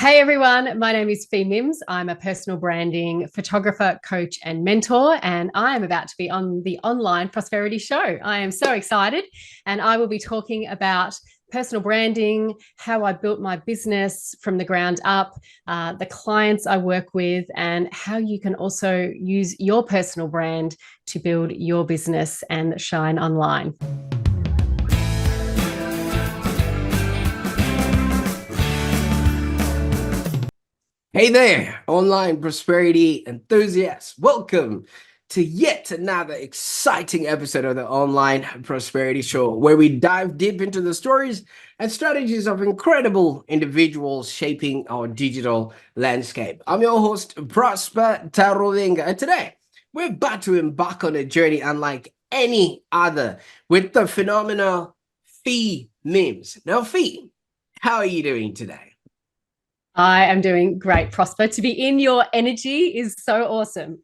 Hey everyone, my name is Fi Mims. I'm a personal branding photographer, coach, and mentor, and I am about to be on the Online Prosperity Show. I am so excited, and I will be talking about personal branding, how I built my business from the ground up, the clients I work with, and how you can also use your personal brand to build your business and shine online. Hey there, online prosperity enthusiasts. Welcome to yet another exciting episode of the Online Prosperity Show, where we dive deep into the stories and strategies of incredible individuals shaping our digital landscape. I'm your host, Prosper Taruvinga, and today we're about to embark on a journey unlike any other with the phenomenal Fi Mims. Now, Fi, how are you doing today? I am doing great, Prosper. To be in your energy is so awesome.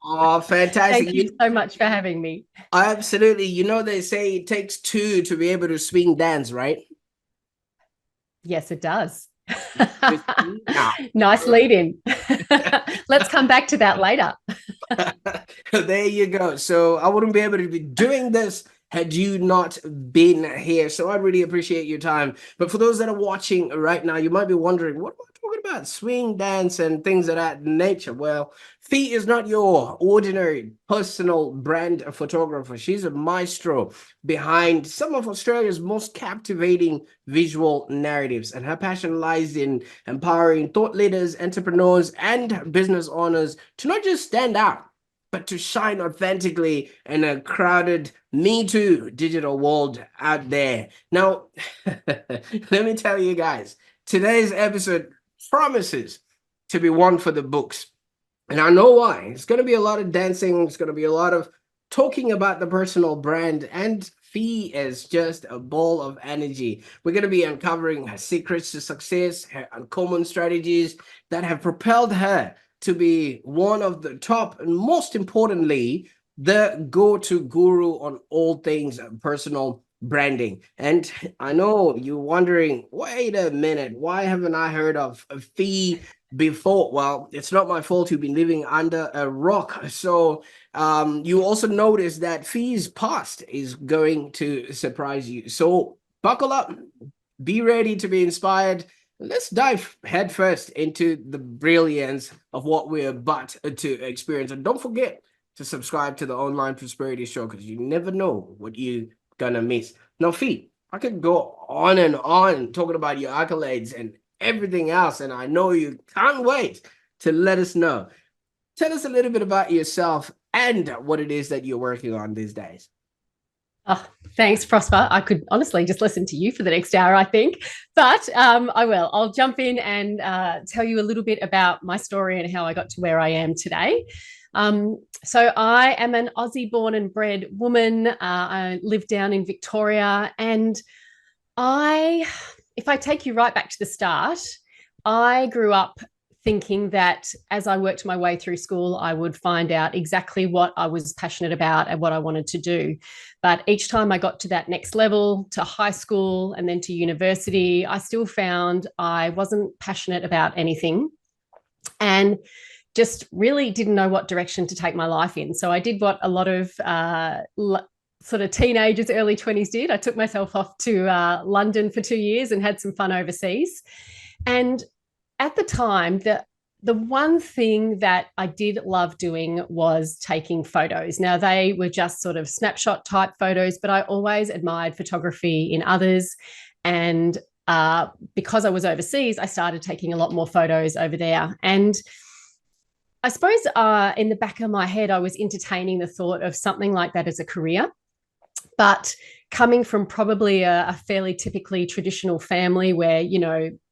Oh, fantastic. Thank you so much for having me. Absolutely. You know, they say it takes two to be able to swing dance, right? Yes, it does. You see? Now, Nice lead in. Let's come back to that later. there you go. So I wouldn't be able to be doing this had you not been here. So I really appreciate your time. But for those that are watching right now, you might be wondering, what am I talking about? Swing dance and things of that nature. Well, Fee is not your ordinary personal brand photographer. She's a maestro behind some of Australia's most captivating visual narratives. And her passion lies in empowering thought leaders, entrepreneurs, and business owners to not just stand out, but to shine authentically in a crowded Me Too digital world out there. Now, let me tell you guys, today's episode promises to be one for the books. And I know why. It's going to be a lot of dancing. It's going to be a lot of talking about the personal brand. And Fee is just a ball of energy. We're going to be uncovering her secrets to success, her uncommon strategies that have propelled her to be one of the top, and most importantly, the go-to guru on all things personal branding. And I know you're wondering, wait a minute, why haven't I heard of a Fee before? Well, it's not my fault you've been living under a rock. So you also notice that Fee's past is going to surprise you. So buckle up, be ready to be inspired. Let's dive headfirst into the brilliance of what we're about to experience. And don't forget to subscribe to the Online Prosperity Show, because you never know what you're gonna miss. Now, Fee, I could go on and on talking about your accolades and everything else, and I know you can't wait to let us know. Tell us a little bit about yourself and what it is that you're working on these days. Oh, thanks, Prosper. I could honestly just listen to you for the next hour, I think, but I will. I'll jump in and tell you a little bit about my story and how I got to where I am today. So I am an Aussie born and bred woman. I live down in Victoria, and if I take you right back to the start, I grew up thinking that as I worked my way through school, I would find out exactly what I was passionate about and what I wanted to do. But each time I got to that next level, to high school and then to university, I still found I wasn't passionate about anything and just really didn't know what direction to take my life in. So I did what a lot of sort of teenagers, early 20s did. I took myself off to London for 2 years and had some fun overseas. And at the time, the one thing that I did love doing was taking photos. Now, they were just sort of snapshot type photos, but I always admired photography in others. And because I was overseas, I started taking a lot more photos over there. And I suppose in the back of my head, I was entertaining the thought of something like that as a career. But coming from probably a fairly typically traditional family where,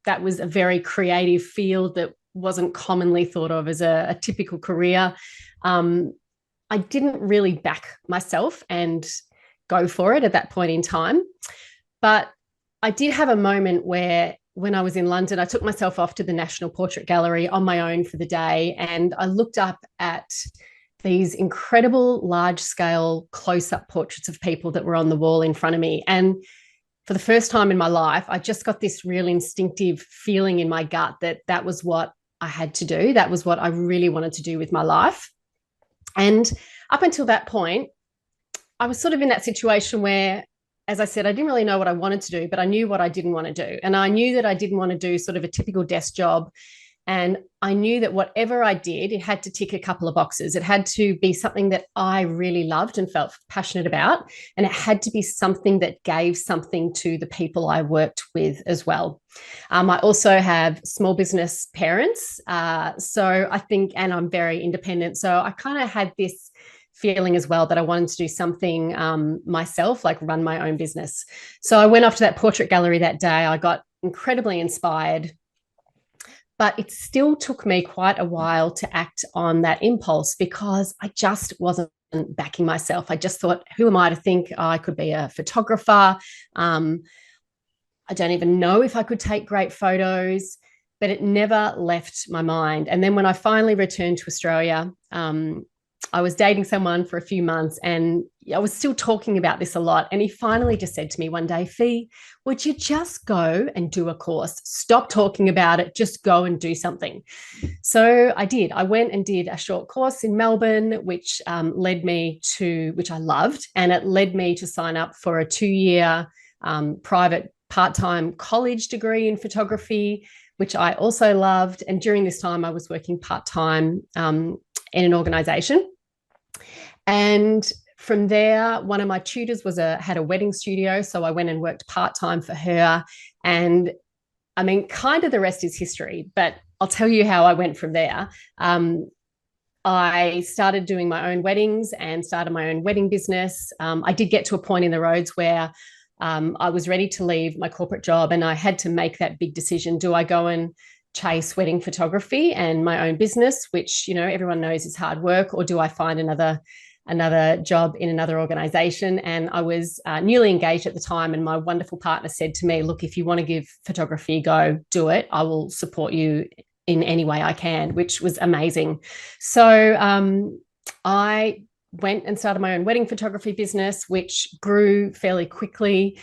that was a very creative field that wasn't commonly thought of as a typical career, I didn't really back myself and go for it at that point in time. But I did have a moment where, when I was in London, I took myself off to the National Portrait Gallery on my own for the day, and I looked up at these incredible large-scale close-up portraits of people that were on the wall in front of me. And for the first time in my life, I just got this real instinctive feeling in my gut that that was what I had to do. That was what I really wanted to do with my life. And up until that point, I was sort of in that situation where, as I said, I didn't really know what I wanted to do, but I knew what I didn't want to do. And I knew that I didn't want to do sort of a typical desk job. And I knew that whatever I did, it had to tick a couple of boxes. It had to be something that I really loved and felt passionate about. And it had to be something that gave something to the people I worked with as well. I also have small business parents. So I think, and I'm very independent. So I kind of had this feeling as well that I wanted to do something myself, like run my own business. So I went off to that portrait gallery that day. I got incredibly inspired. But it still took me quite a while to act on that impulse because I just wasn't backing myself. I just thought, who am I to think I could be a photographer? I don't even know if I could take great photos, but it never left my mind. And then when I finally returned to Australia, I was dating someone for a few months and I was still talking about this a lot. And he finally just said to me one day, Fi, would you just go and do a course? Stop talking about it. Just go and do something. So I did. I went and did a short course in Melbourne, which led me to, which I loved. And it led me to sign up for a 2-year private part-time college degree in photography, which I also loved. And during this time, I was working part-time in an organization. And from there, one of my tutors had a wedding studio. So I went and worked part-time for her. And I mean, kind of the rest is history, but I'll tell you how I went from there. I started doing my own weddings and started my own wedding business. I did get to a point in the roads where I was ready to leave my corporate job and I had to make that big decision. Do I go and chase wedding photography and my own business, which, you know, everyone knows is hard work, or do I find another job in another organization? And I was newly engaged at the time, and my wonderful partner said to me, look, if you want to give photography a go, do it. I will support you in any way I can, which was amazing. So I went and started my own wedding photography business, which grew fairly quickly.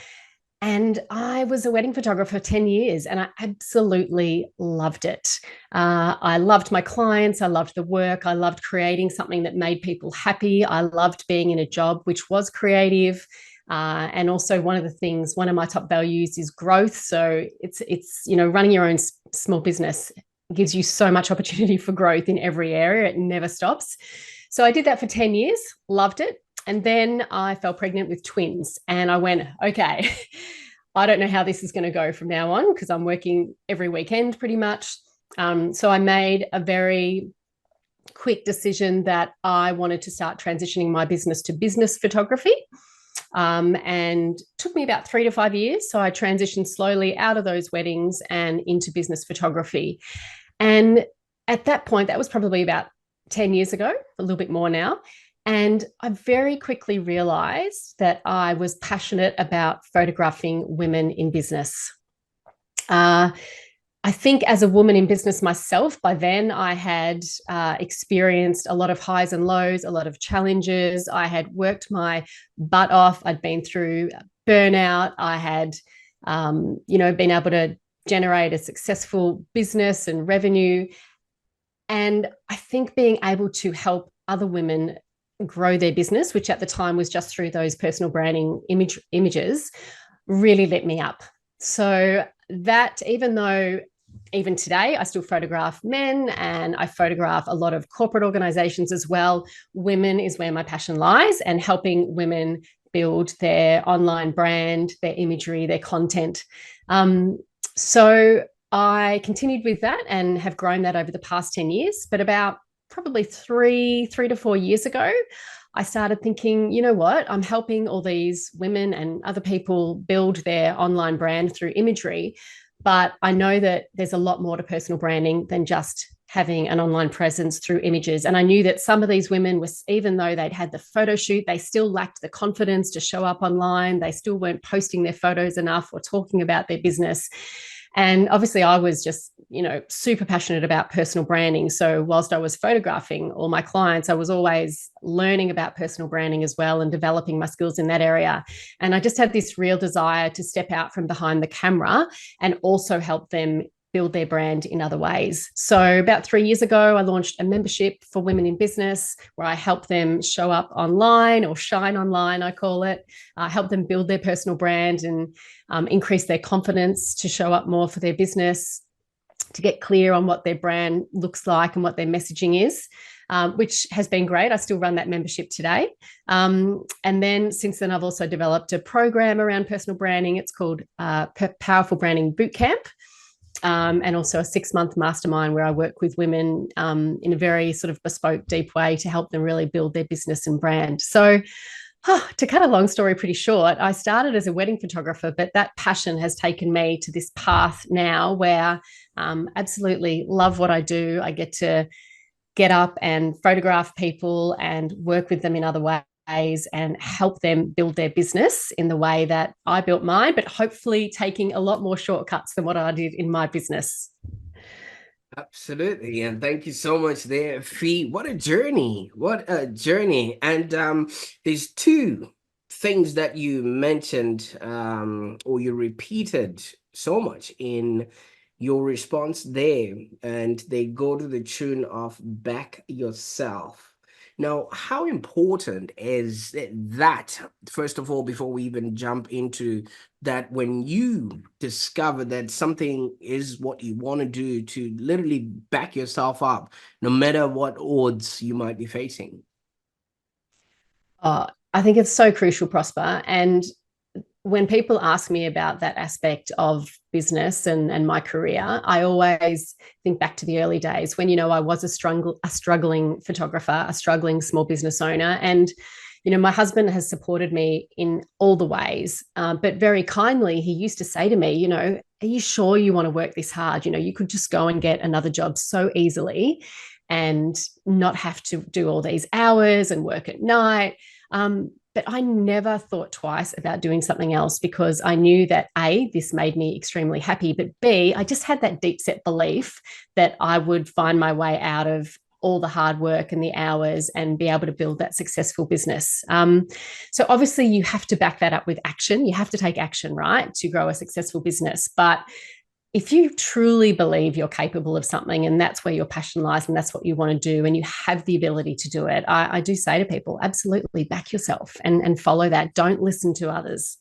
And I was a wedding photographer for 10 years and I absolutely loved it. I loved my clients. I loved the work. I loved creating something that made people happy. I loved being in a job which was creative. And also one of my top values is growth. So it's running your own small business gives you so much opportunity for growth in every area. It never stops. So I did that for 10 years, loved it. And then I fell pregnant with twins and I went, okay, I don't know how this is going to go from now on because I'm working every weekend pretty much. So I made a very quick decision that I wanted to start transitioning my business to business photography. And took me about 3 to 5 years. So I transitioned slowly out of those weddings and into business photography. And at that point, that was probably about 10 years ago, a little bit more now. And I very quickly realized that I was passionate about photographing women in business. I think as a woman in business myself, by then I had experienced a lot of highs and lows, a lot of challenges. I had worked my butt off. I'd been through burnout. I had, been able to generate a successful business and revenue. And I think being able to help other women grow their business, which at the time was just through those personal branding images, really lit me up. So that, even though even today I still photograph men and I photograph a lot of corporate organizations as well, women is where my passion lies, and helping women build their online brand, their imagery, their content. So I continued with that and have grown that over the past 10 years, but about probably three to 4 years ago, I started thinking, you know what, I'm helping all these women and other people build their online brand through imagery, but I know that there's a lot more to personal branding than just having an online presence through images. And I knew that some of these women even though they'd had the photo shoot, they still lacked the confidence to show up online. They still weren't posting their photos enough or talking about their business. And obviously I was just, super passionate about personal branding. So whilst I was photographing all my clients, I was always learning about personal branding as well and developing my skills in that area. And I just had this real desire to step out from behind the camera and also help them build their brand in other ways. So about 3 years ago, I launched a membership for women in business where I help them show up online, or shine online, I call it. Help them build their personal brand and increase their confidence to show up more for their business, to get clear on what their brand looks like and what their messaging is. Which has been great. I still run that membership today. And then since then, I've also developed a program around personal branding. It's called Powerful Branding Bootcamp. And also a 6-month mastermind where I work with women in a very sort of bespoke, deep way to help them really build their business and brand. So to cut a long story pretty short, I started as a wedding photographer, but that passion has taken me to this path now where absolutely love what I do. I get to get up and photograph people and work with them in other ways and help them build their business in the way that I built mine, but hopefully taking a lot more shortcuts than what I did in my business. Absolutely. And thank you so much there, Fi. What a journey. What a journey. And there's two things that you mentioned or you repeated so much in your response there, and they go to the tune of back yourself. Now, how important is that, first of all, before we even jump into that, when you discover that something is what you want to do, to literally back yourself up, no matter what odds you might be facing? I think it's so crucial, Prosper. And when people ask me about that aspect of business and my career, I always think back to the early days when, I was a struggling photographer, a struggling small business owner. And, my husband has supported me in all the ways, but very kindly, he used to say to me, are you sure you want to work this hard? You could just go and get another job so easily and not have to do all these hours and work at night. But I never thought twice about doing something else because I knew that A, this made me extremely happy, but B, I just had that deep set belief that I would find my way out of all the hard work and the hours and be able to build that successful business. So obviously you have to back that up with action. You have to take action, right, to grow a successful business. But if you truly believe you're capable of something and that's where your passion lies and that's what you want to do and you have the ability to do it, I do say to people, absolutely back yourself and follow that. Don't listen to others.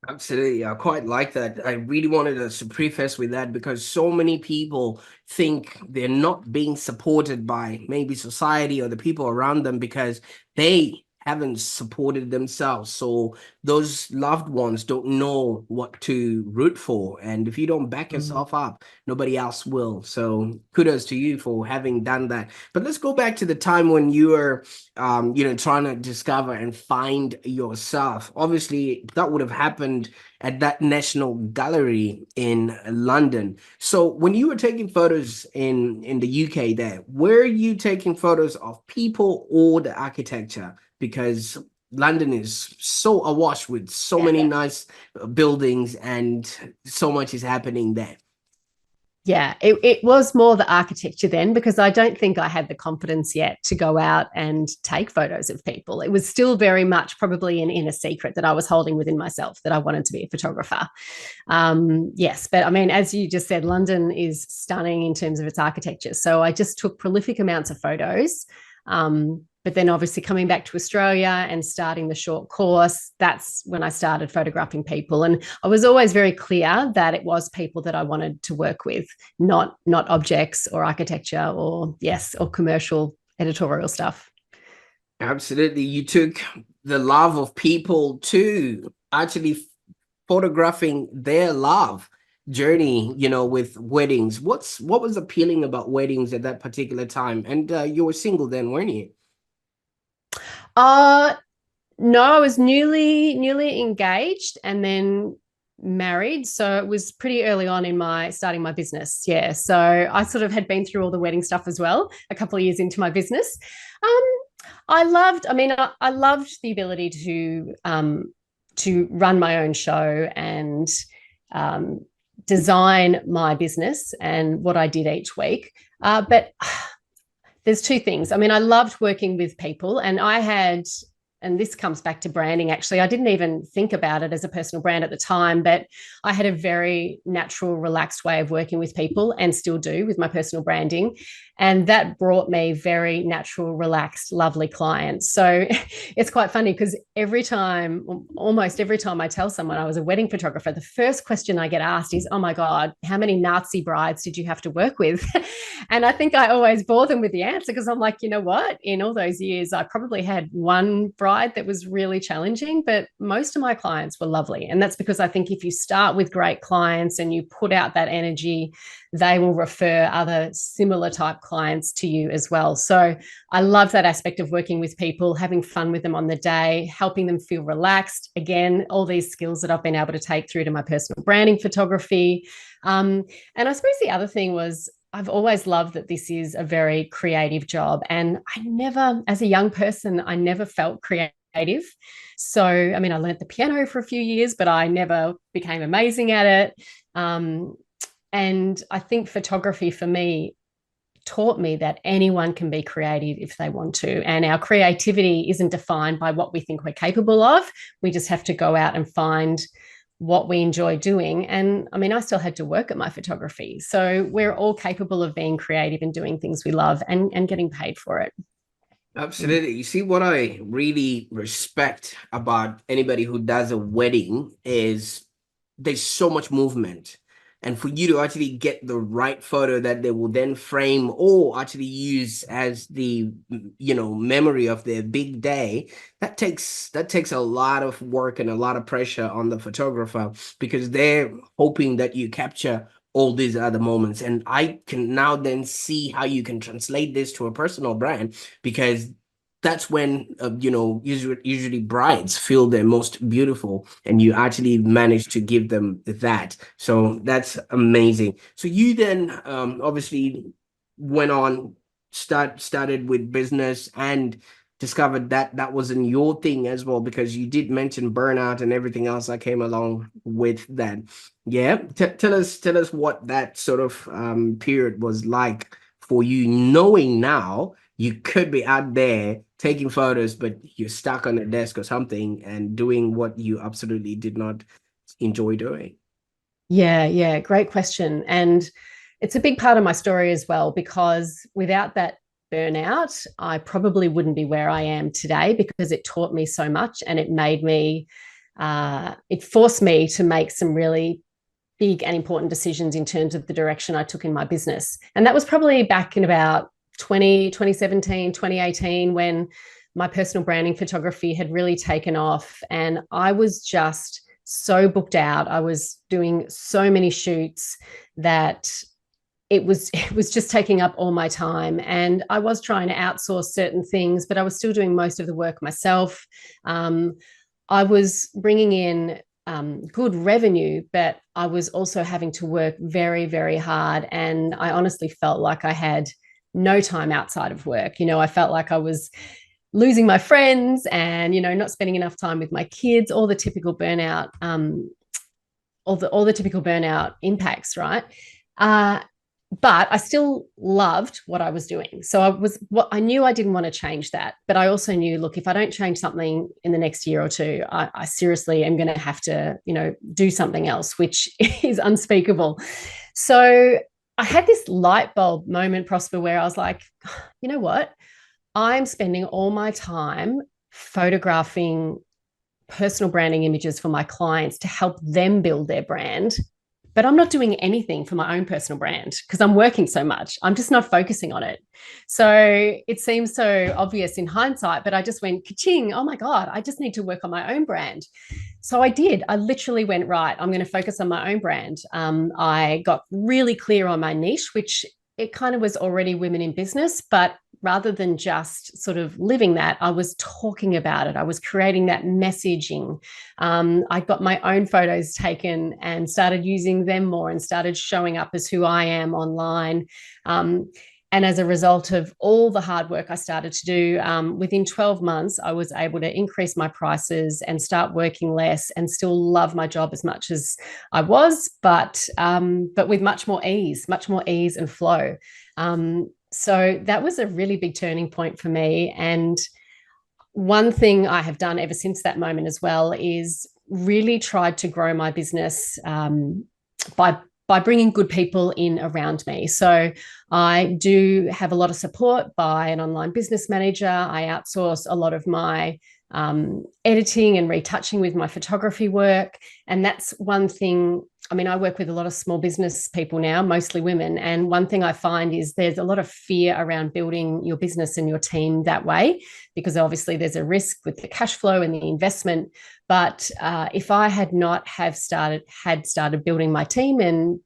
Absolutely. I quite like that. I really wanted us to preface with that because so many people think they're not being supported by maybe society or the people around them because they haven't supported themselves. So those loved ones don't know what to root for. And if you don't back yourself up, nobody else will. So kudos to you for having done that. But let's go back to the time when you were trying to discover and find yourself. Obviously, that would have happened at that National Gallery in London. So when you were taking photos in the UK there, were you taking photos of people or the architecture? Because London is so awash with so many nice buildings and so much is happening there. Yeah, it was more the architecture then because I don't think I had the confidence yet to go out and take photos of people. It was still very much probably an inner secret that I was holding within myself that I wanted to be a photographer. Yes, but I mean, as you just said, London is stunning in terms of its architecture. So I just took prolific amounts of photos. But then obviously coming back to Australia and starting the short course, that's when I started photographing people. And I was always very clear that it was people that I wanted to work with, not objects or architecture or commercial editorial stuff. Absolutely. You took the love of people to actually photographing their love journey, with weddings. What was appealing about weddings at that particular time? And you were single then, weren't you? Uh no, I was newly engaged and then married. So it was pretty early on in my starting my business. Yeah. So I sort of had been through all the wedding stuff as well, a couple of years into my business. I loved the ability to run my own show and design my business and what I did each week. But there's two things. I mean, I loved working with people, and and this comes back to branding, actually. I didn't even think about it as a personal brand at the time, but I had a very natural, relaxed way of working with people, and still do with my personal branding. And that brought me very natural, relaxed, lovely clients. So it's quite funny because almost every time I tell someone I was a wedding photographer, the first question I get asked is, oh my God, how many Nazi brides did you have to work with? And I think I always bore them with the answer, because I'm like, you know what? In all those years, I probably had one bride that was really challenging, but most of my clients were lovely. And that's because I think if you start with great clients and you put out that energy, they will refer other similar type clients to you as well. So I love that aspect of working with people, having fun with them on the day, helping them feel relaxed. Again, all these skills that I've been able to take through to my personal branding photography. And I suppose the other thing was, I've always loved that this is a very creative job. And as a young person, I never felt creative. So, I mean, I learned the piano for a few years, but I never became amazing at it. And I think photography for me taught me that anyone can be creative if they want to. And our creativity isn't defined by what we think we're capable of. We just have to go out and find what we enjoy doing. And I mean, I still had to work at my photography. So we're all capable of being creative and doing things we love, and getting paid for it. Absolutely. You see, what I really respect about anybody who does a wedding is there's so much movement. And for you to actually get the right photo that they will then frame or actually use as the, memory of their big day, that takes a lot of work and a lot of pressure on the photographer, because they're hoping that you capture all these other moments. And I can now then see how you can translate this to a personal brand, because that's when usually brides feel their most beautiful, and you actually manage to give them that. So that's amazing. So you then obviously went on, started with business, and discovered that that wasn't your thing as well, because you did mention burnout and everything else that came along with that. Yeah, tell us what that sort of period was like for you, knowing now you could be out there taking photos, but you're stuck on a desk or something and doing what you absolutely did not enjoy doing. Yeah, great question. And it's a big part of my story as well, because without that burnout, I probably wouldn't be where I am today, because it taught me so much, and it forced me to make some really big and important decisions in terms of the direction I took in my business. And that was probably back in about 2017, 2018, when my personal branding photography had really taken off. And I was just so booked out. I was doing so many shoots that it was just taking up all my time. And I was trying to outsource certain things, but I was still doing most of the work myself. I was bringing in good revenue, but I was also having to work very, very hard. And I honestly felt like I had no time outside of work. I felt like I was losing my friends, and, not spending enough time with my kids, all the typical burnout, all the typical burnout impacts, right? But I still loved what I was doing. So I knew I didn't want to change that, but I also knew, look, if I don't change something in the next year or two, I seriously am going to have to, do something else, which is unspeakable. So I had this light bulb moment, Prosper, where I was like, you know what? I'm spending all my time photographing personal branding images for my clients to help them build their brand, but I'm not doing anything for my own personal brand because I'm working so much. I'm just not focusing on it. So it seems so obvious in hindsight, but I just went ka-ching, oh my God, I just need to work on my own brand. So I did. I literally went, right, I'm going to focus on my own brand. I got really clear on my niche, which it kind of was already women in business, but rather than just sort of living that, I was talking about it. I was creating that messaging. I got my own photos taken and started using them more, and started showing up as who I am online. And as a result of all the hard work I started to do, within 12 months, I was able to increase my prices and start working less and still love my job as much as I was, but with much more ease and flow. So that was a really big turning point for me. And one thing I have done ever since that moment as well is really tried to grow my business by bringing good people in around me. So I do have a lot of support by an online business manager. I outsource a lot of my editing and retouching with my photography work. And that's one thing. I mean, I work with a lot of small business people now, mostly women. And one thing I find is there's a lot of fear around building your business and your team that way, because obviously there's a risk with the cash flow and the investment. But if I had not started building my team and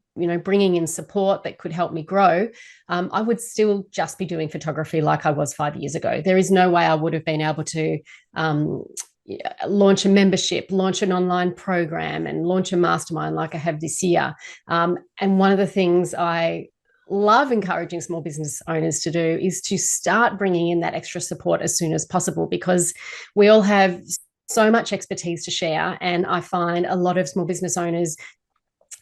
bringing in support that could help me grow, I would still just be doing photography like I was 5 years ago. There is no way I would have been able to launch a membership, launch an online program, and launch a mastermind like I have this year. And one of the things I love encouraging small business owners to do is to start bringing in that extra support as soon as possible, because we all have so much expertise to share. And I find a lot of small business owners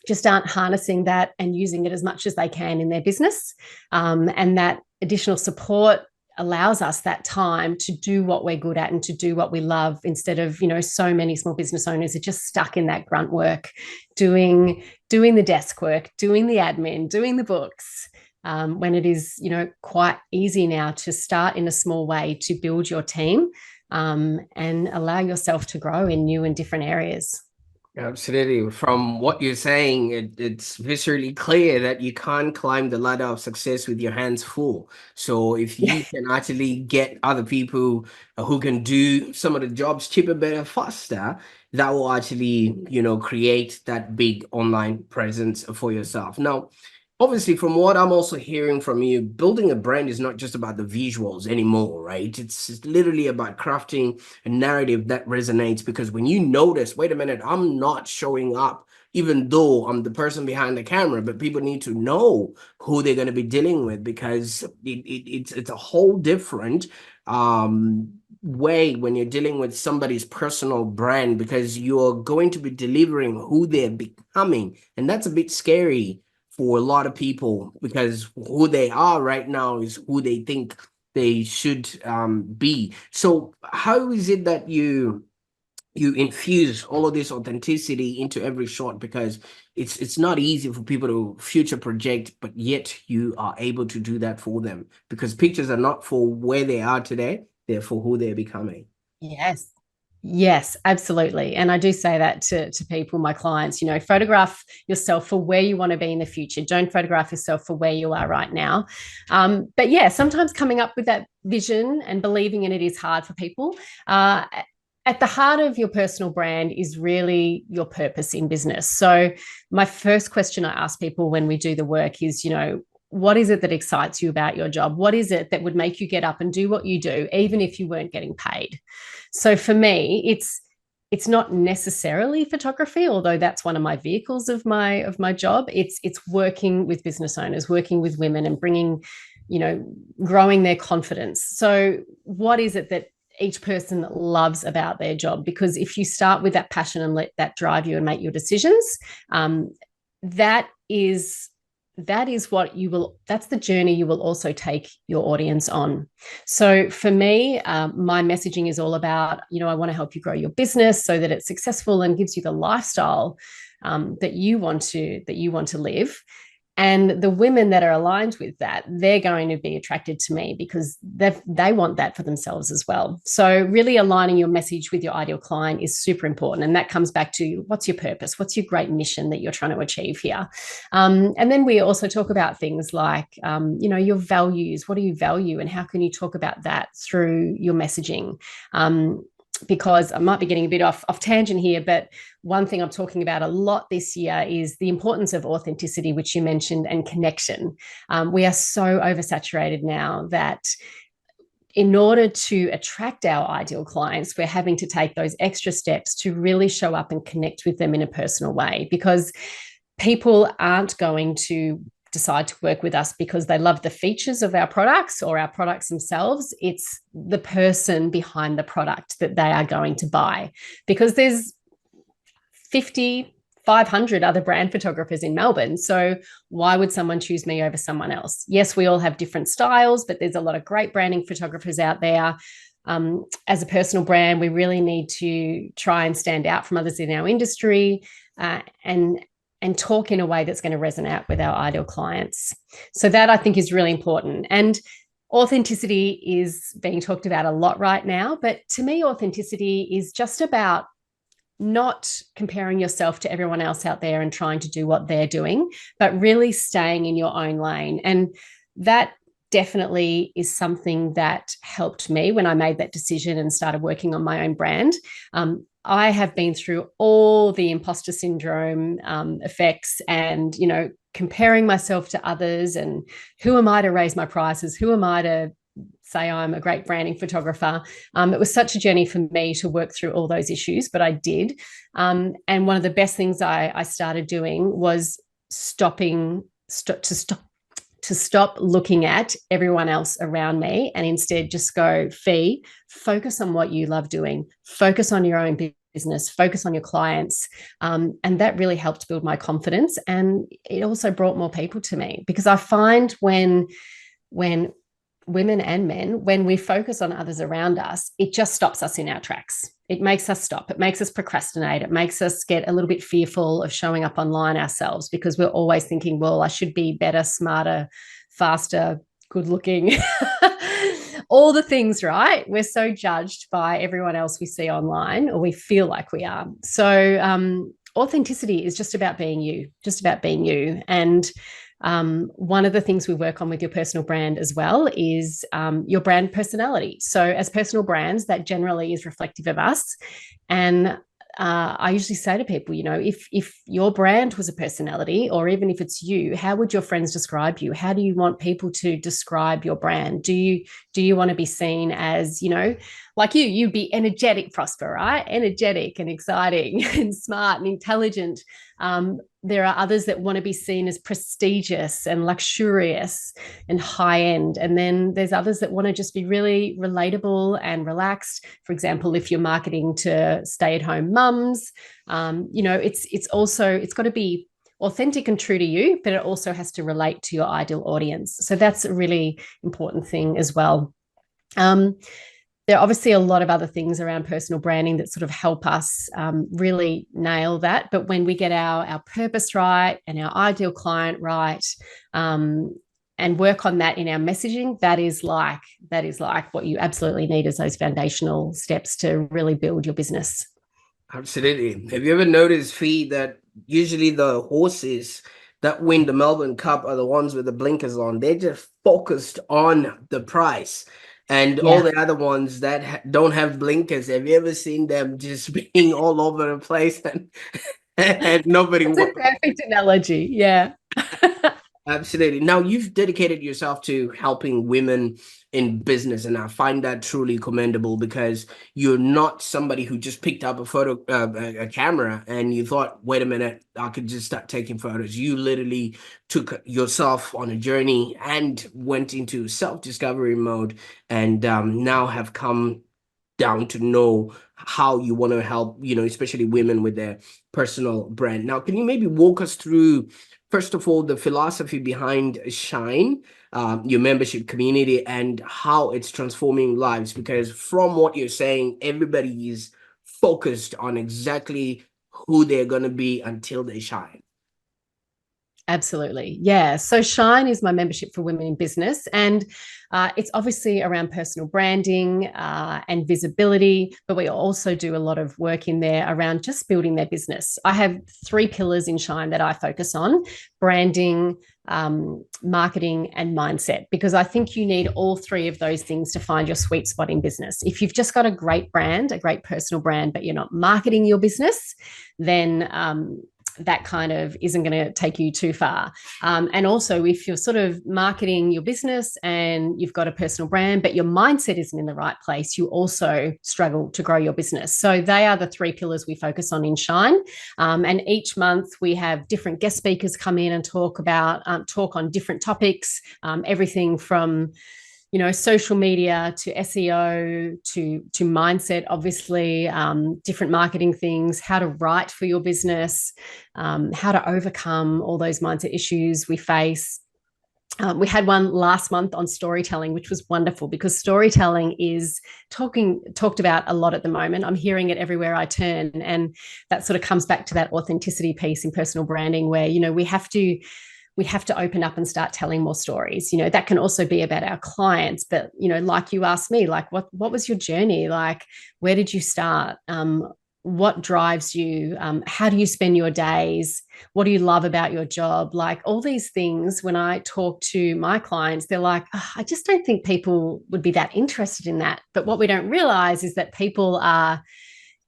just aren't harnessing that and using it as much as they can in their business. And that additional support allows us that time to do what we're good at and to do what we love, instead of, so many small business owners are just stuck in that grunt work, doing the desk work, doing the admin, doing the books, when it is, quite easy now to start in a small way to build your team, and allow yourself to grow in new and different areas. Absolutely. From what you're saying, it's visually clear that you can't climb the ladder of success with your hands full. So if you can actually get other people who can do some of the jobs cheaper, better, faster, that will actually, create that big online presence for yourself. Now, obviously, from what I'm also hearing from you, building a brand is not just about the visuals anymore, right? It's literally about crafting a narrative that resonates, because when you notice, wait a minute, I'm not showing up, even though I'm the person behind the camera, but people need to know who they're going to be dealing with, because it's a whole different way when you're dealing with somebody's personal brand, because you're going to be delivering who they're becoming. And that's a bit scary for a lot of people, because who they are right now is who they think they should be. So how is it that you infuse all of this authenticity into every shot? Because it's not easy for people to future project, but yet you are able to do that for them, because pictures are not for where they are today, they're for who they're becoming. Yes, absolutely. And I do say that to people, my clients, photograph yourself for where you want to be in the future. Don't photograph yourself for where you are right now. But yeah, sometimes coming up with that vision and believing in it is hard for people. At the heart of your personal brand is really your purpose in business. So my first question I ask people when we do the work is, what is it that excites you about your job? What is it that would make you get up and do what you do, even if you weren't getting paid? So for me, it's not necessarily photography, although that's one of my vehicles of my job. It's working with business owners, working with women, and bringing, growing their confidence. So what is it that each person loves about their job? Because if you start with that passion and let that drive you and make your decisions, that is what you will, that's the journey you will also take your audience on. So for me, my messaging is all about, I want to help you grow your business so that it's successful and gives you the lifestyle that you want to live. And the women that are aligned with that, they're going to be attracted to me because they want that for themselves as well. So really aligning your message with your ideal client is super important. And that comes back to, what's your purpose? What's your great mission that you're trying to achieve here? And then we also talk about things like, your values. What do you value? And how can you talk about that through your messaging? Because I might be getting a bit off tangent here, but one thing I'm talking about a lot this year is the importance of authenticity, which you mentioned, and connection. We are so oversaturated now that in order to attract our ideal clients, we're having to take those extra steps to really show up and connect with them in a personal way, because people aren't going to decide to work with us because they love the features of our products or our products themselves. It's the person behind the product that they are going to buy, because there's 50, 500 other brand photographers in Melbourne. So why would someone choose me over someone else? Yes, we all have different styles, but there's a lot of great branding photographers out there. As a personal brand, we really need to try and stand out from others in our industry, and talk in a way that's going to resonate with our ideal clients. So that, I think, is really important. And authenticity is being talked about a lot right now, but to me, authenticity is just about not comparing yourself to everyone else out there and trying to do what they're doing, but really staying in your own lane. And that definitely is something that helped me when I made that decision and started working on my own brand. I have been through all the imposter syndrome effects, and, comparing myself to others, and who am I to raise my prices? Who am I to say I'm a great branding photographer? It was such a journey for me to work through all those issues, but I did. And one of the best things I started doing was to stop looking at everyone else around me, and instead just go, Fi, focus on what you love doing, focus on your own business, focus on your clients. And that really helped build my confidence. And it also brought more people to me, because I find when women and men, when we focus on others around us, it just stops us in our tracks. It makes us stop. It makes us procrastinate. It makes us get a little bit fearful of showing up online ourselves, because we're always thinking, well, I should be better, smarter, faster, good looking, all the things, right? We're so judged by everyone else we see online, or we feel like we are. So authenticity is just about being you, And one of the things we work on with your personal brand as well is your brand personality. So as personal brands, that generally is reflective of us. And I usually say to people, if your brand was a personality, or even if it's you, how would your friends describe you? How do you want people to describe your brand? Do you want to be seen as, like you'd be energetic, Prosper, right? Energetic and exciting and smart and intelligent. There are others that want to be seen as prestigious and luxurious and high end. And then there's others that want to just be really relatable and relaxed. For example, if you're marketing to stay-at-home mums, it's got to be authentic and true to you, but it also has to relate to your ideal audience. So that's a really important thing as well. There are obviously a lot of other things around personal branding that sort of help us really nail that. But when we get our purpose right and our ideal client right, and work on that in our messaging, that is like what you absolutely need as those foundational steps to really build your business. Absolutely. Have you ever noticed, Fi, that usually the horses that win the Melbourne Cup are the ones with the blinkers on? They're just focused on the price. And all the other ones that don't have blinkers, have you ever seen them just being all over the place and nobody That's a perfect analogy. Yeah. Absolutely. Now, you've dedicated yourself to helping women in business, and I find that truly commendable, because you're not somebody who just picked up a camera and you thought, wait a minute, I could just start taking photos. You literally took yourself on a journey and went into self-discovery mode, and now have come down to know how you want to help, especially women with their personal brand. Now, can you maybe walk us through, first of all, the philosophy behind Shine, your membership community, and how it's transforming lives? Because from what you're saying, everybody is focused on exactly who they're going to be until they shine. Absolutely. Yeah. So Shine is my membership for women in business. And it's obviously around personal branding and visibility, but we also do a lot of work in there around just building their business. I have 3 pillars in Shine that I focus on: branding, marketing, and mindset, because I think you need all 3 of those things to find your sweet spot in business. If you've just got a great brand, a great personal brand, but you're not marketing your business, then that kind of isn't going to take you too far. And also, if you're sort of marketing your business and you've got a personal brand, but your mindset isn't in the right place, you also struggle to grow your business. So they are the three pillars we focus on in Shine. And each month we have different guest speakers come in and talk on different topics, everything from social media to SEO to mindset, obviously, different marketing things, how to write for your business, how to overcome all those mindset issues we face. We had one last month on storytelling, which was wonderful because storytelling is talked about a lot at the moment. I'm hearing it everywhere I turn. And that sort of comes back to that authenticity piece in personal branding where, we have to open up and start telling more stories. That can also be about our clients, but like you asked me, like what was your journey? Like, where did you start? What drives you? How do you spend your days? What do you love about your job? Like all these things, when I talk to my clients, they're like, I just don't think people would be that interested in that. But what we don't realize is that people are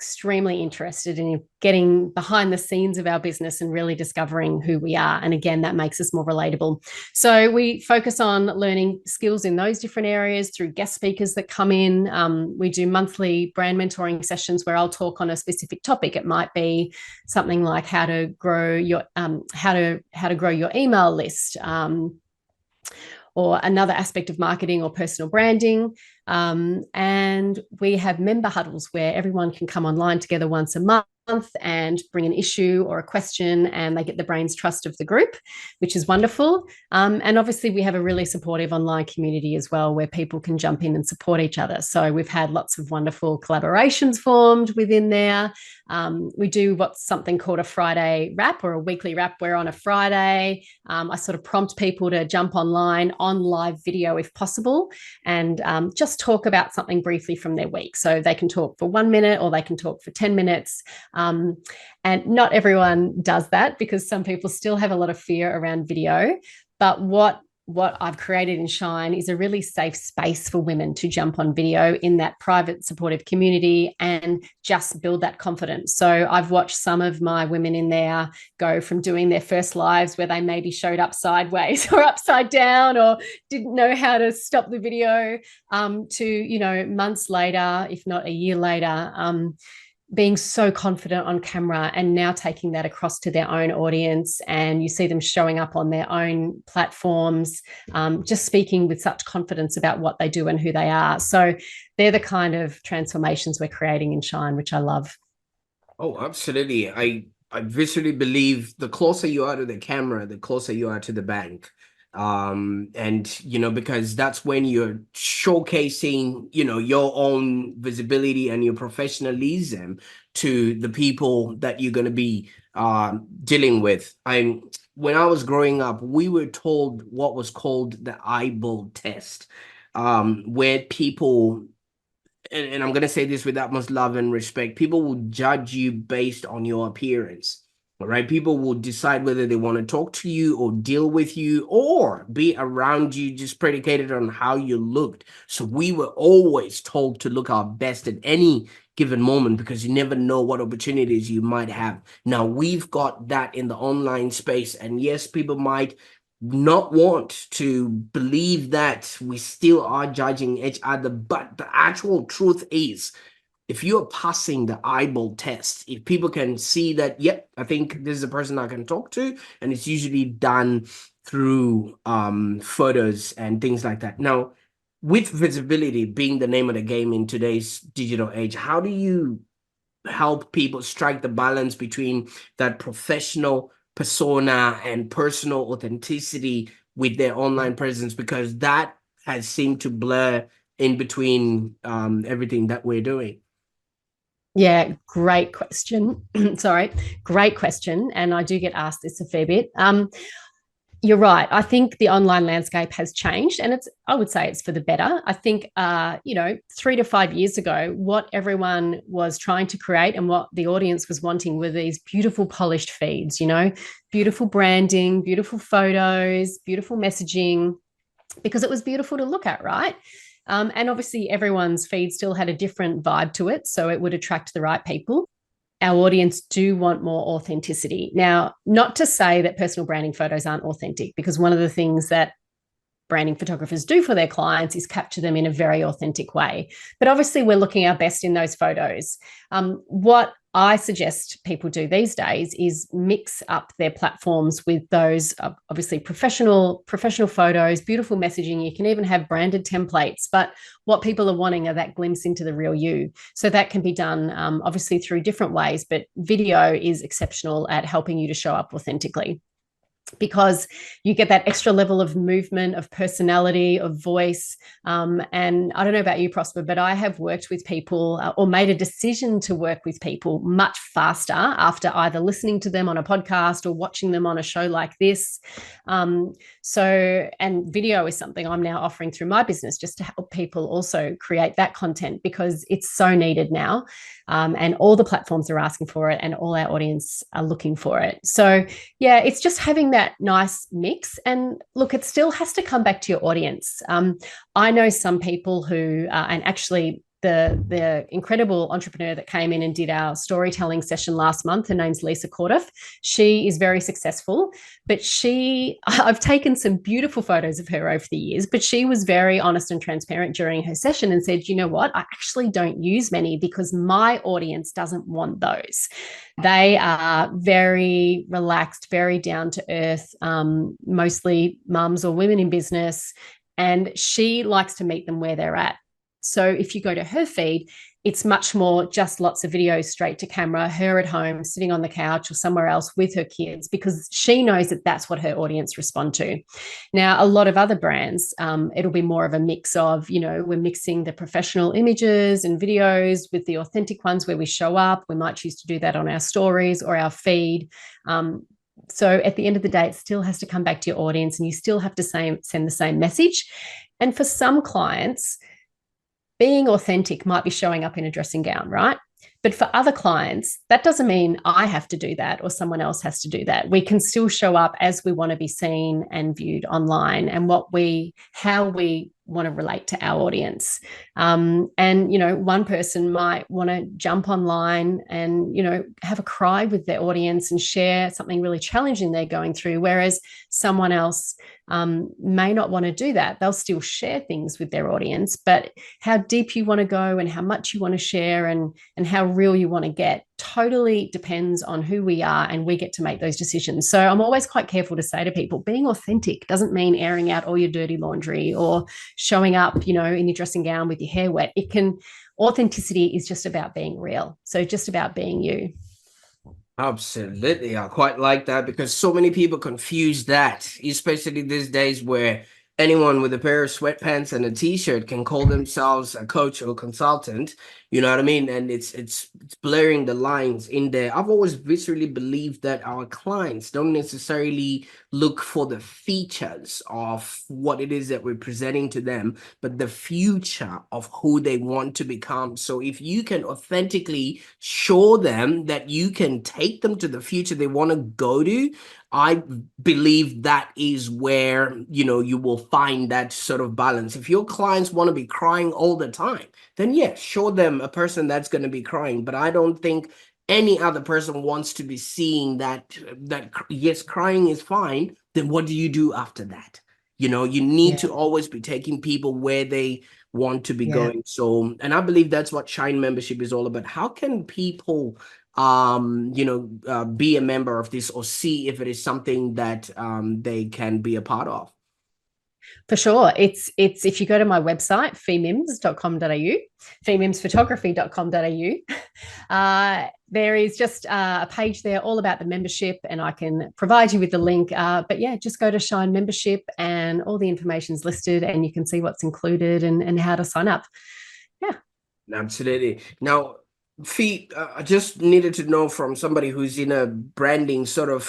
extremely interested in getting behind the scenes of our business and really discovering who we are. And again, that makes us more relatable. So we focus on learning skills in those different areas through guest speakers that come in. We do monthly brand mentoring sessions where I'll talk on a specific topic. It might be something like how to grow your email list. Or another aspect of marketing or personal branding. And we have member huddles where everyone can come online together once a month and bring an issue or a question, and they get the brain's trust of the group, which is wonderful. And obviously we have a really supportive online community as well where people can jump in and support each other. So we've had lots of wonderful collaborations formed within there. We do what's something called a Friday wrap or a weekly wrap where on a Friday, I sort of prompt people to jump online on live video if possible and just talk about something briefly from their week. So they can talk for 1 minute or they can talk for 10 minutes. And not everyone does that because some people still have a lot of fear around video. But what I've created in Shine is a really safe space for women to jump on video in that private supportive community and just build that confidence. So I've watched some of my women in there go from doing their first lives where they maybe showed up sideways or upside down or didn't know how to stop the video to, months later, if not a year later, being so confident on camera and now taking that across to their own audience. And you see them showing up on their own platforms, just speaking with such confidence about what they do and who they are. So they're the kind of transformations we're creating in Shine, which I love. Oh, absolutely. I viscerally believe the closer you are to the camera, the closer you are to the bank. And because that's when you're showcasing your own visibility and your professionalism to the people that you're going to be dealing with. When I was growing up, we were told what was called the eyeball test, where people, and I'm going to say this with utmost love and respect, people will judge you based on your appearance. All right. People will decide whether they want to talk to you or deal with you or be around you just predicated on how you looked. So we were always told to look our best at any given moment because you never know what opportunities you might have. Now we've got that in the online space. And yes, people might not want to believe that we still are judging each other, but the actual truth is, if you're passing the eyeball test, if people can see that, yep, I think this is a person I can talk to, and it's usually done through photos and things like that. Now, with visibility being the name of the game in today's digital age, how do you help people strike the balance between that professional persona and personal authenticity with their online presence? Because that has seemed to blur in between everything that we're doing. Yeah, great question. Sorry, great question. And I do get asked this a fair bit. You're right. I think the online landscape has changed, and I would say it's for the better. I think, 3 to 5 years ago, what everyone was trying to create and what the audience was wanting were these beautiful polished feeds, beautiful branding, beautiful photos, beautiful messaging, because it was beautiful to look at, right? And obviously everyone's feed still had a different vibe to it, so it would attract the right people. our audience do want more authenticity. Now, not to say that personal branding photos aren't authentic, because one of the things that branding photographers do for their clients is capture them in a very authentic way. But obviously, we're looking our best in those photos. What I suggest people do these days is mix up their platforms with those obviously professional photos, beautiful messaging. You can even have branded templates, but what people are wanting are that glimpse into the real you. So that can be done obviously through different ways, but video is exceptional at helping you to show up authentically, because you get that extra level of movement, of personality, of voice. And I don't know about you, Prosper, but I have worked with people or made a decision to work with people much faster after either listening to them on a podcast or watching them on a show like this. And video is something I'm now offering through my business, just to help people also create that content, because it's so needed now. And all the platforms are asking for it, and all our audience are looking for it. So yeah, it's just having that nice mix. And look, it still has to come back to your audience. I know some people who, and actually the incredible entrepreneur that came in and did our storytelling session last month, her name's Lisa Corduff. She is very successful, but I've taken some beautiful photos of her over the years, but she was very honest and transparent during her session and said, you know what, I actually don't use many because my audience doesn't want those. They are very relaxed, very down to earth, mostly mums or women in business, and she likes to meet them where they're at. So if you go to her feed, it's much more just lots of videos straight to camera, her at home, sitting on the couch or somewhere else with her kids, because she knows that that's what her audience respond to. Now, a lot of other brands, it'll be more of a mix of, we're mixing the professional images and videos with the authentic ones where we show up. We might choose to do that on our stories or our feed. So at the end of the day, it still has to come back to your audience, and you still have to send the same message. And for some clients, being authentic might be showing up in a dressing gown, right? But for other clients, that doesn't mean I have to do that or someone else has to do that. We can still show up as we want to be seen and viewed online, and how we want to relate to our audience. And, one person might want to jump online and, have a cry with their audience and share something really challenging they're going through, whereas someone else may not want to do that. They'll still share things with their audience, but how deep you want to go and how much you want to share and how real you want to get totally depends on who we are, and we get to make those decisions. So I'm always quite careful to say to people, being authentic doesn't mean airing out all your dirty laundry or showing up, in your dressing gown with your hair wet. Authenticity is just about being real. So just about being you. Absolutely. I quite like that, because so many people confuse that, especially these days where anyone with a pair of sweatpants and a t-shirt can call themselves a coach or consultant. You know what I mean? And it's blurring the lines in there. I've always viscerally believed that our clients don't necessarily look for the features of what it is that we're presenting to them, but the future of who they want to become. So if you can authentically show them that you can take them to the future they want to go to, I believe that is where, you will find that sort of balance. If your clients want to be crying all the time, then yes, show them a person that's going to be crying. But I don't think any other person wants to be seeing that yes, crying is fine. Then what do you do after that? You need to always be taking people where they want to be going. So, and I believe that's what Shine membership is all about. How can people be a member of this, or see if it is something that they can be a part of? For sure. It's if you go to my website, fimims.com.au, fimimsphotography.com.au, there is just a page there all about the membership, and I can provide you with the link. But yeah, just go to Shine membership and all the information's listed, and you can see what's included and how to sign up. Yeah. Absolutely. Now, Fi, I just needed to know from somebody who's in a branding sort of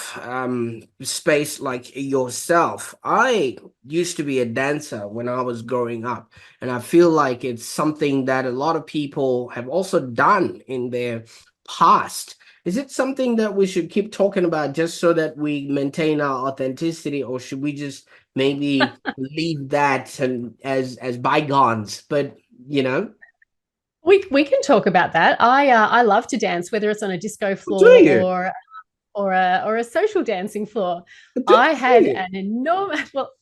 space like yourself. I used to be a dancer when I was growing up, and I feel like it's something that a lot of people have also done in their past. Is it something that we should keep talking about just so that we maintain our authenticity, or should we just maybe leave that as bygones? But We can talk about that. I love to dance, whether it's on a disco Do floor you? or a social dancing floor. Do I had you? an enormous well,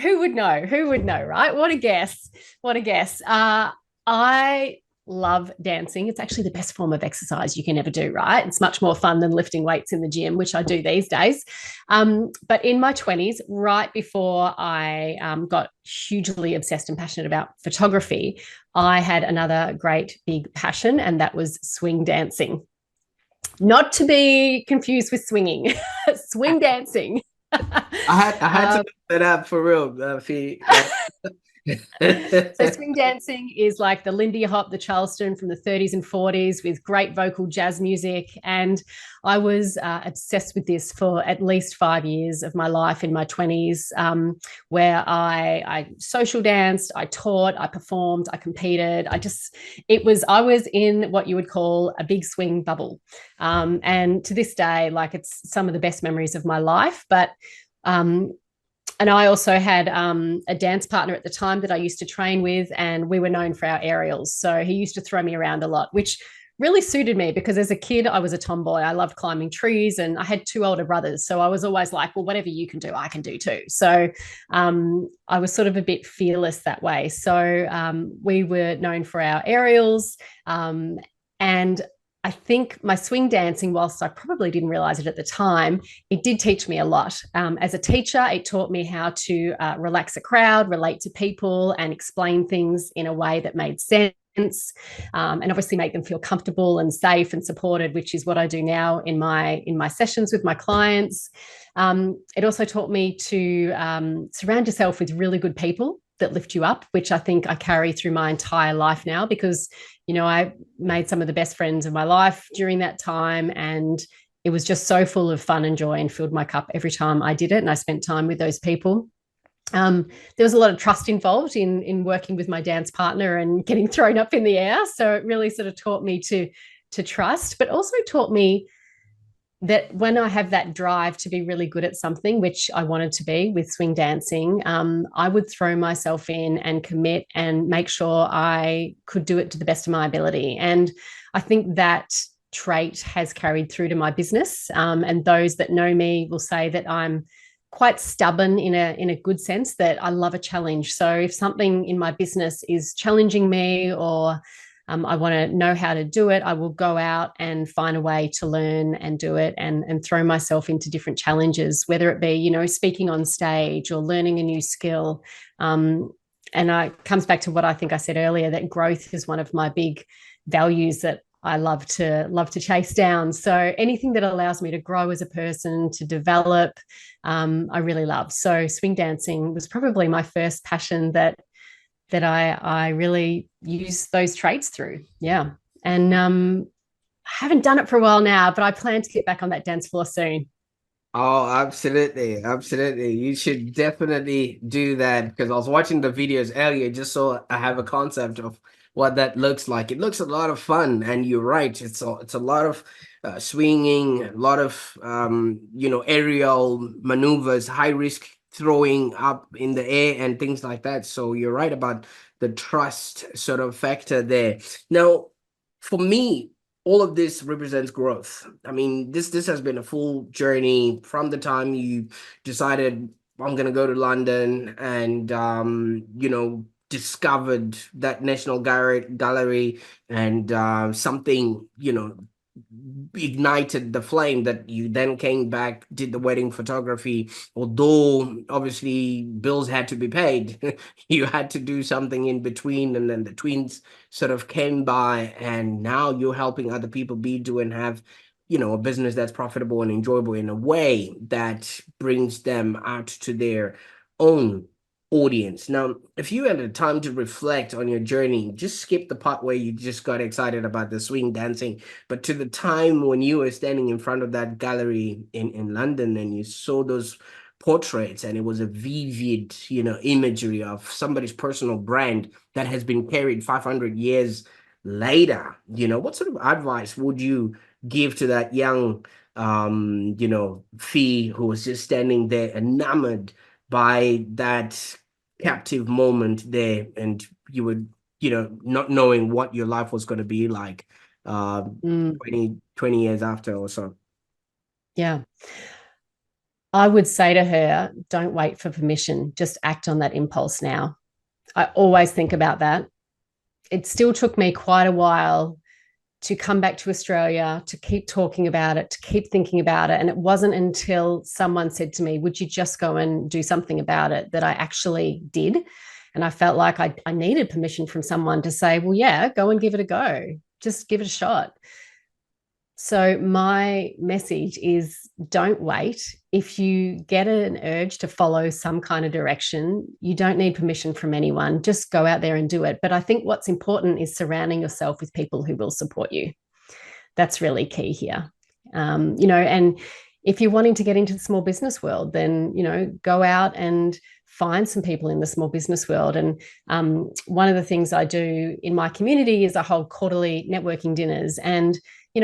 who would know? Who would know, right? What a guess. What a guess. I love dancing. It's actually the best form of exercise you can ever do, right? It's much more fun than lifting weights in the gym, which I do these days. But in my 20s, right before I got hugely obsessed and passionate about photography, I had another great big passion, and that was swing dancing. Not to be confused with swinging, swing dancing. I had to um, look that up for real, Fi. So swing dancing is like the Lindy Hop, the Charleston from the 30s and 40s with great vocal jazz music. And I was obsessed with this for at least 5 years of my life in my 20s, where I social danced, I taught, I performed, I competed. I was in what you would call a big swing bubble. And to this day, like it's some of the best memories of my life. But um, and I also had a dance partner at the time that I used to train with, and we were known for our aerials. So he used to throw me around a lot, which really suited me because as a kid, I was a tomboy. I loved climbing trees, and I had two older brothers. So I was always like, well, whatever you can do, I can do too. So I was sort of a bit fearless that way. So we were known for our aerials. And I think my swing dancing, whilst I probably didn't realize it at the time, it did teach me a lot. As a teacher, it taught me how to relax a crowd, relate to people, and explain things in a way that made sense. And obviously make them feel comfortable and safe and supported, which is what I do now in my sessions with my clients. It also taught me to surround yourself with really good people that lift you up, which I think I carry through my entire life now because, you know, I made some of the best friends of my life during that time. And it was just so full of fun and joy and filled my cup every time I did it. And I spent time with those people. There was a lot of trust involved in working with my dance partner and getting thrown up in the air. So it really sort of taught me to trust, but also taught me that when I have that drive to be really good at something, which I wanted to be with swing dancing, I would throw myself in and commit and make sure I could do it to the best of my ability. And I think that trait has carried through to my business. And those that know me will say that I'm quite stubborn in a good sense, that I love a challenge. So if something in my business is challenging me or I want to know how to do it, I will go out and find a way to learn and do it and throw myself into different challenges, whether it be, you know, speaking on stage or learning a new skill. And it comes back to what I think I said earlier, that growth is one of my big values that I love to chase down. So anything that allows me to grow as a person, to develop, I really love. So swing dancing was probably my first passion that I really use those traits through. Yeah. And I haven't done it for a while now, but I plan to get back on that dance floor soon. Oh, absolutely. Absolutely. You should definitely do that because I was watching the videos earlier just so I have a concept of what that looks like. It looks a lot of fun, and you're right. It's a lot of swinging, a lot of aerial maneuvers, high risk throwing up in the air and things like that. So you're right about the trust sort of factor there. Now, for me, all of this represents growth. I mean, this has been a full journey from the time you decided I'm gonna go to London and discovered that National Gallery and something ignited the flame that you then came back, did the wedding photography. Although obviously bills had to be paid, you had to do something in between, and then the twins sort of came by, and now you're helping other people be do and have a business that's profitable and enjoyable in a way that brings them out to their own audience. Now, if you had a time to reflect on your journey, just skip the part where you just got excited about the swing dancing, but to the time when you were standing in front of that gallery in London and you saw those portraits, and it was a vivid, imagery of somebody's personal brand that has been carried 500 years later. What sort of advice would you give to that young Fi who was just standing there enamored by that captive moment there, and you were not knowing what your life was going to be like Mm, 20 years after or so. yeah. I would say to her, don't wait for permission. Just act on that impulse now. I always think about that. It still took me quite a while to come back to Australia, to keep talking about it, to keep thinking about it. And it wasn't until someone said to me, would you just go and do something about it, that I actually did. And I felt like I needed permission from someone to say, well, yeah, go and give it a go. Just give it a shot. So, my message is don't wait. If you get an urge to follow some kind of direction, you don't need permission from anyone. Just go out there and do it. But I think what's important is surrounding yourself with people who will support you. That's really key here. And if you're wanting to get into the small business world, then, go out and find some people in the small business world. And one of the things I do in my community is I hold quarterly networking dinners. And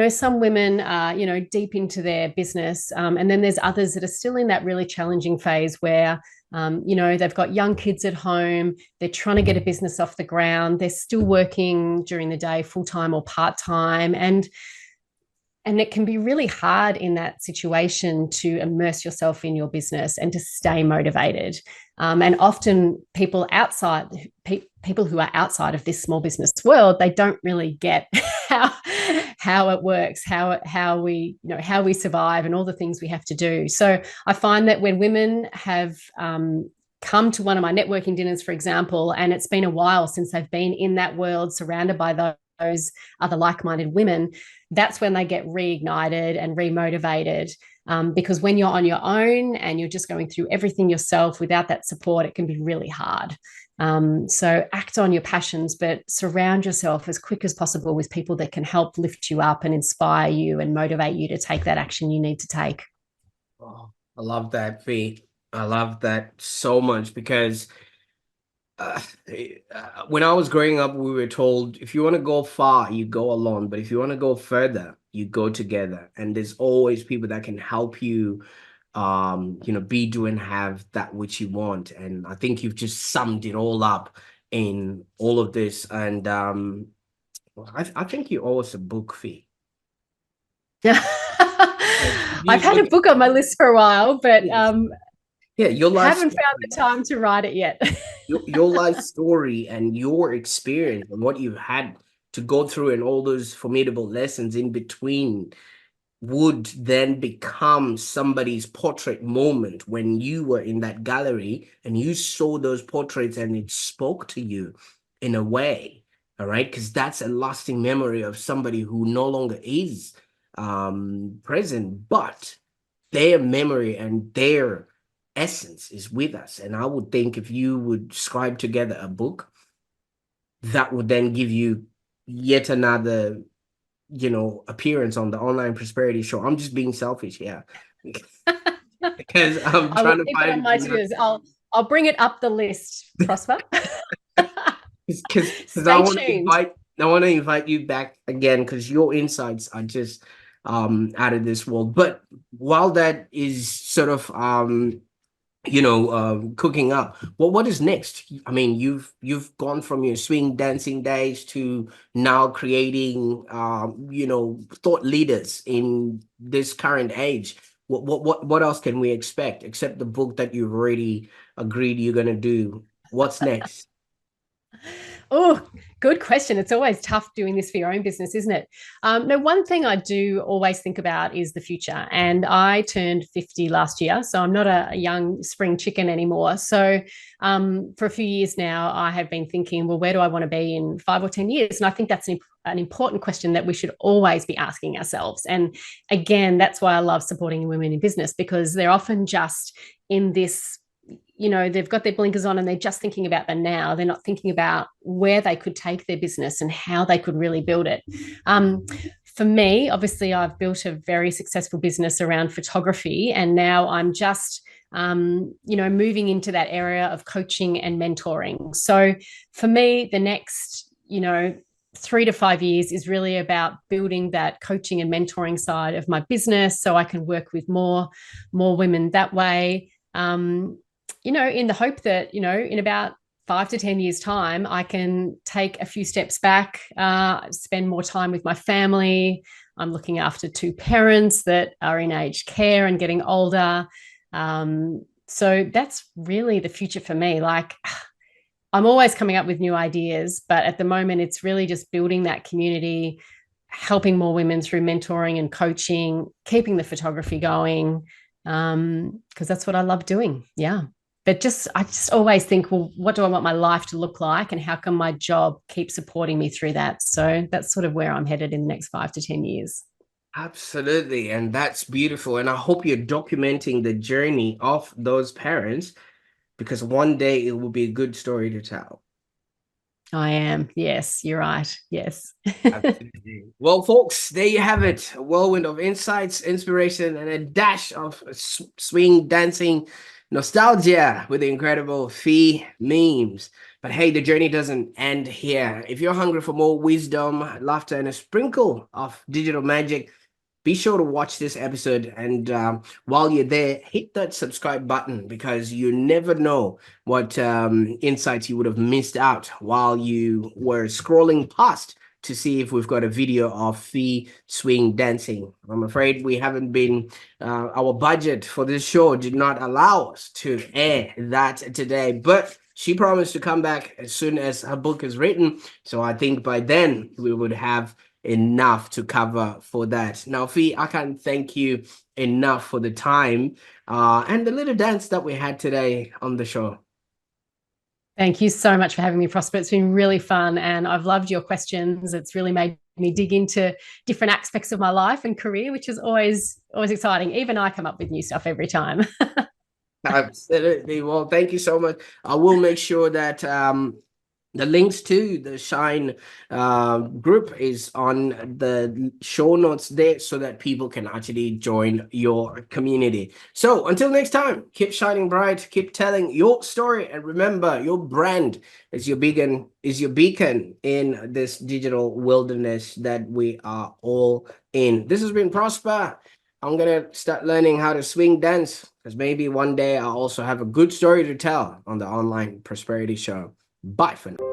some women are, deep into their business. And then there's others that are still in that really challenging phase where, they've got young kids at home. They're trying to get a business off the ground. They're still working during the day, full-time or part-time. And it can be really hard in that situation to immerse yourself in your business and to stay motivated. And often people who are outside of this small business world, they don't really get how it works, how we survive, and all the things we have to do. So I find that when women have come to one of my networking dinners, for example, and it's been a while since they've been in that world surrounded by those other like-minded women, that's when they get reignited and remotivated. Because when you're on your own and you're just going through everything yourself without that support, it can be really hard. So act on your passions, but surround yourself as quick as possible with people that can help lift you up and inspire you and motivate you to take that action you need to take. Oh, I love that, Fi. I love that so much because uh, when I was growing up, we were told if you want to go far, you go alone. But if you want to go further, you go together. And there's always people that can help you, be, do, and have that which you want. And I think you've just summed it all up in all of this. And I think you owe us a book, fee. Yeah. I've You had a look, book on my list for a while, but yes. Yeah, your life haven't found story. the time to write it yet. Your life story and your experience and what you've had to go through and all those formidable lessons in between would then become somebody's portrait moment when you were in that gallery and you saw those portraits and it spoke to you in a way. All right, because that's a lasting memory of somebody who no longer is present, but their memory and their essence is with us. And I would think if you would scribe together a book, that would then give you yet another, appearance on the Online Prosperity Show. I'm just being selfish here because I'm I will trying to keep it on find, my to-dos. I'll bring it up the list, Prosper. because Stay tuned. I want to invite you back again because your insights are just out of this world. But while that is sort of cooking up, what is next? I mean, you've gone from your swing dancing days to now creating thought leaders in this current age. What else can we expect except the book that you've already agreed you're going to do? What's next? Oh, good question. It's always tough doing this for your own business, isn't it? No, one thing I do always think about is the future. And I turned 50 last year, so I'm not a young spring chicken anymore. So for a few years now, I have been thinking, well, where do I want to be in 5 or 10 years? And I think that's an important question that we should always be asking ourselves. And again, that's why I love supporting women in business, because they're often just in this, they've got their blinkers on and they're just thinking about the now. They're not thinking about where they could take their business and how they could really build it. For me, obviously, I've built a very successful business around photography, and now I'm just moving into that area of coaching and mentoring. So for me, the next 3 to 5 years is really about building that coaching and mentoring side of my business so I can work with more women that way. In the hope that, in about 5 to 10 years time, I can take a few steps back, spend more time with my family. I'm looking after two parents that are in aged care and getting older. So that's really the future for me. Like, I'm always coming up with new ideas, but at the moment, it's really just building that community, helping more women through mentoring and coaching, keeping the photography going, because that's what I love doing. Yeah. But I just always think, well, what do I want my life to look like, and how can my job keep supporting me through that? So that's sort of where I'm headed in the next 5 to 10 years. Absolutely. And that's beautiful. And I hope you're documenting the journey of those parents because one day it will be a good story to tell. I am. Yes, you're right. Yes. Absolutely. Well, folks, there you have it. A whirlwind of insights, inspiration, and a dash of swing dancing nostalgia with the incredible Fi Mims. But hey, the journey doesn't end here. If you're hungry for more wisdom, laughter, and a sprinkle of digital magic, be sure to watch this episode. And while you're there, hit that subscribe button because you never know what insights you would have missed out while you were scrolling past to see if we've got a video of Fee swing dancing. I'm afraid we haven't been, our budget for this show did not allow us to air that today, but she promised to come back as soon as her book is written. So I think by then we would have enough to cover for that. Now, Fee, I can't thank you enough for the time and the little dance that we had today on the show. Thank you so much for having me, Prosper. It's been really fun, and I've loved your questions. It's really made me dig into different aspects of my life and career, which is always exciting. Even I come up with new stuff every time. Absolutely. Well, thank you so much. I will make sure that the links to the Shine group is on the show notes there so that people can actually join your community. So until next time, keep shining bright, keep telling your story, and remember, your brand is your beacon in this digital wilderness that we are all in. This has been Prosper. I'm gonna start learning how to swing dance because maybe one day I'll also have a good story to tell on the online prosperity show. Bye for now.